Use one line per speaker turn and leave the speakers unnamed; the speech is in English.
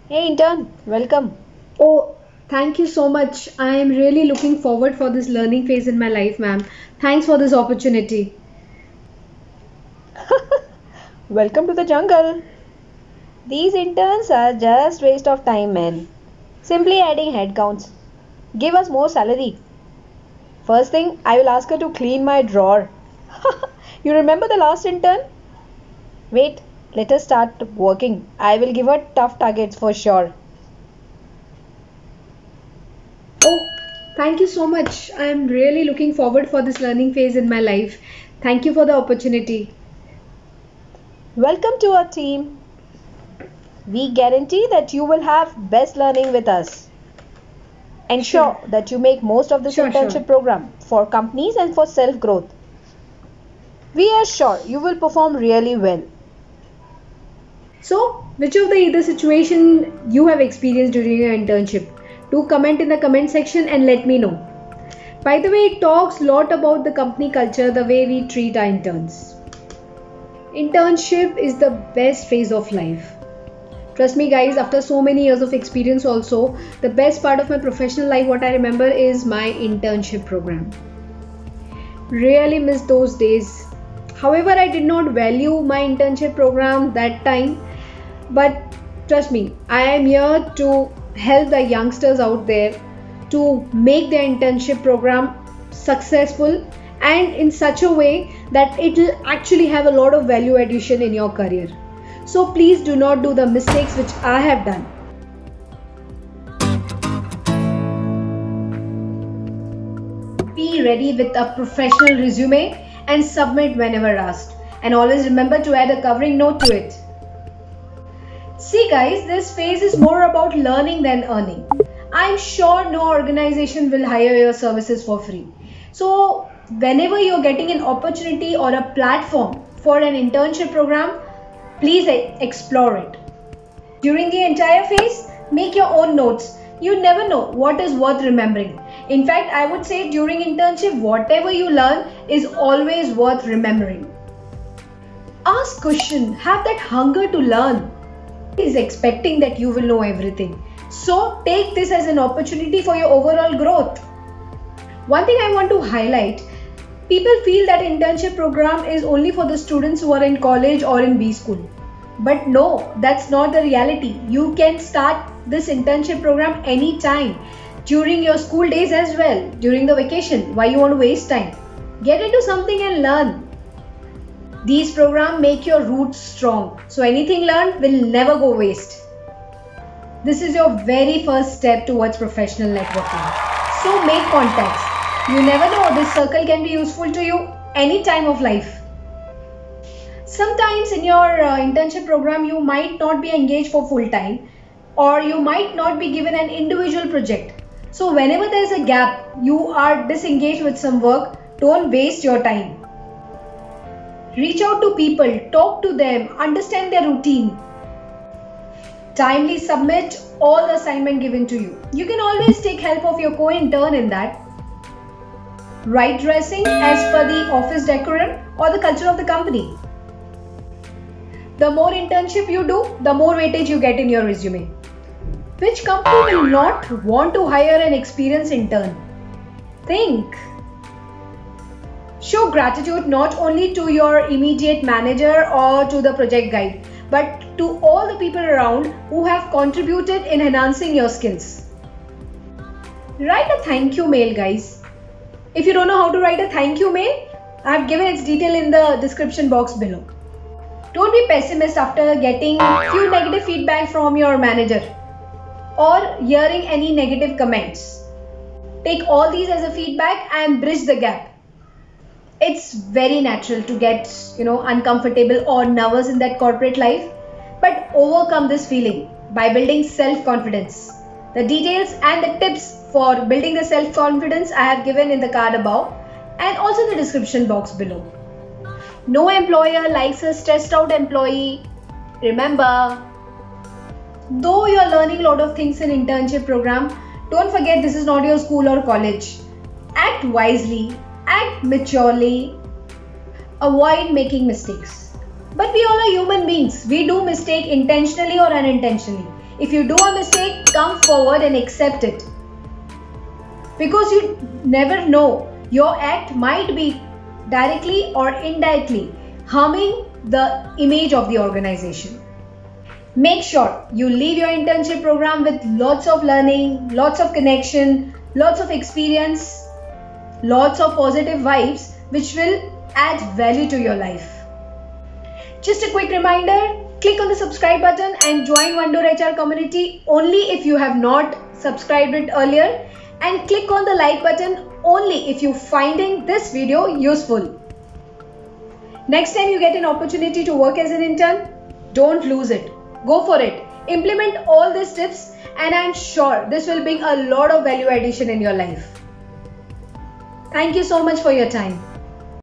Hey intern, welcome.
Oh, thank you so much. I am really looking forward for this learning phase in my life, ma'am. Thanks for this opportunity.
Welcome to the jungle. These interns are just waste of time, man. Simply adding headcounts. Give us more salary. First thing, I will ask her to clean my drawer. You remember the last intern? Wait, let us start working. I will give her tough targets for sure.
Oh, thank you so much. I am really looking forward for this learning phase in my life. Thank you for the opportunity.
Welcome to our team. We guarantee that you will have best learning with us. Ensure
Sure,
that you make most of this
sure.
internship program for companies and for self growth. We are sure you will perform really well.
So, which of the either situation you have experienced during your internship? Do comment in the comment section and let me know. By the way, it talks a lot about the company culture, the way we treat our interns. Internship is the best phase of life. Trust me, guys, after so many years of experience, also, the best part of my professional life, what I remember, is my internship program. Really miss those days. However, I did not value my internship program that time, but trust me, I am here to help the youngsters out there to make their internship program successful and in such a way that it will actually have a lot of value addition in your career. So please do not do the mistakes which I have done. Be ready with a professional resume and submit whenever asked. And always remember to add a covering note to it. See guys, this phase is more about learning than earning. I'm sure no organization will hire your services for free. So whenever you're getting an opportunity or a platform for an internship program, please explore it. During the entire phase, make your own notes. You never know what is worth remembering. In fact, I would say during internship, whatever you learn is always worth remembering. Ask questions, have that hunger to learn. Is expecting that you will know everything. So take this as an opportunity for your overall growth. One thing I want to highlight, people feel that internship program is only for the students who are in college or in B school. But no, that's not the reality. You can start this internship program anytime during your school days as well, during the vacation. Why you want to waste time? Get into something and learn. These programs make your roots strong, so anything learned will never go waste. This is your very first step towards professional networking. So make contacts. You never know, this circle can be useful to you any time of life. Sometimes in your internship program, you might not be engaged for full time or you might not be given an individual project. So whenever there is a gap, you are disengaged with some work, don't waste your time. Reach out to people, talk to them, understand their routine. Timely submit all the assignment given to you. You can always take help of your co-intern in that. Right dressing as per the office decorum or the culture of the company. The more internship you do, the more weightage you get in your resume. Which company will not want to hire an experienced intern? Think. Show gratitude not only to your immediate manager or to the project guide, but to all the people around who have contributed in enhancing your skills. Write a thank you mail, guys. If you don't know how to write a thank you mail, I have given its detail in the description box below. Don't be pessimist after getting few negative feedback from your manager or hearing any negative comments. Take all these as a feedback and bridge the gap. It's very natural to get, uncomfortable or nervous in that corporate life, but overcome this feeling by building self-confidence. The details and the tips for building the self-confidence I have given in the card above and also the description box below. No employer likes a stressed out employee. Remember, though you are learning a lot of things in internship program, don't forget this is not your school or college. Act wisely, act maturely, avoid making mistakes. But we all are human beings. We do mistake intentionally or unintentionally. If you do a mistake, come forward and accept it. Because you never know, your act might be directly or indirectly harming the image of the organization. Make sure you leave your internship program with lots of learning, lots of connection, lots of experience, lots of positive vibes which will add value to your life. Just a quick reminder, click on the subscribe button and join One Door HR community only if you have not subscribed it earlier, and click on the like button only if you're finding this video useful. Next time you get an opportunity to work as an intern, don't lose it. Go for it. Implement all these tips and I'm sure this will bring a lot of value addition in your life. Thank you so much for your time.